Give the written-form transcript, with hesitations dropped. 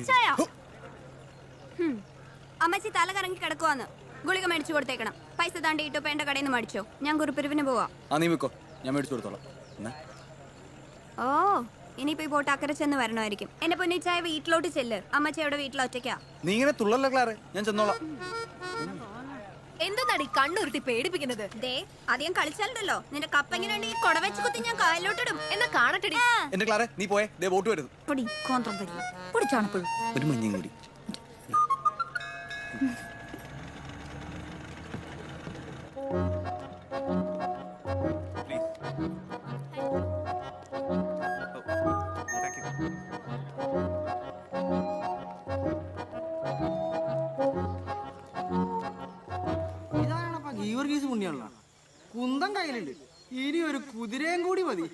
ചായ. അമ്മച്ചി തല കറങ്ങി കിടക്കുവാന്ന്. ഗുളിക മേടിച്ചു കൊടുത്തേക്കണം. പൈസ താണ്ടിയിട്ട് ഇപ്പൊ എന്റെ കടയിൽ നിന്ന് മേടിച്ചോ. ഞാൻ കുറിപ്പിരിവിന് പോവാ. ഞാൻ മേടിച്ചു കൊടുത്തോളാം. ഓ ഇനിയിപ്പോ ഈ ബോട്ട് അക്കരെ ചെന്ന് വരണമായിരിക്കും. എന്റെ പൊന്നിച്ചായ വീട്ടിലോട്ട് ചെല്ല്. അമ്മച്ചി അവിടെ വീട്ടിൽ ഒറ്റയ്ക്കാ. നീ ഇങ്ങനെ തുള്ളല്ല ക്ലാറെ, ഞാൻ ചെന്നോളാം. എന്താണ് കണ്ണുരുട്ടി പേടിപ്പിക്കുന്നത്? ദേ അധികം കളിച്ചാലുണ്ടല്ലോ നിന്റെ കപ്പ എങ്ങനെ ഈ കൊട വെച്ച് കുത്തി ഞാൻ കായലോട്ടിടും. എന്നാ കാണട്ടെടി. എന്റെ ക്ലാറെ നീ പോയേ, ദേ ബോട്ട് വരുന്നു. ഒരു മഞ്ഞയും കൂടി. കുന്തം കയ്യിലുണ്ട്. ഇനി ഒരു കുതിരയും കൂടി മതി.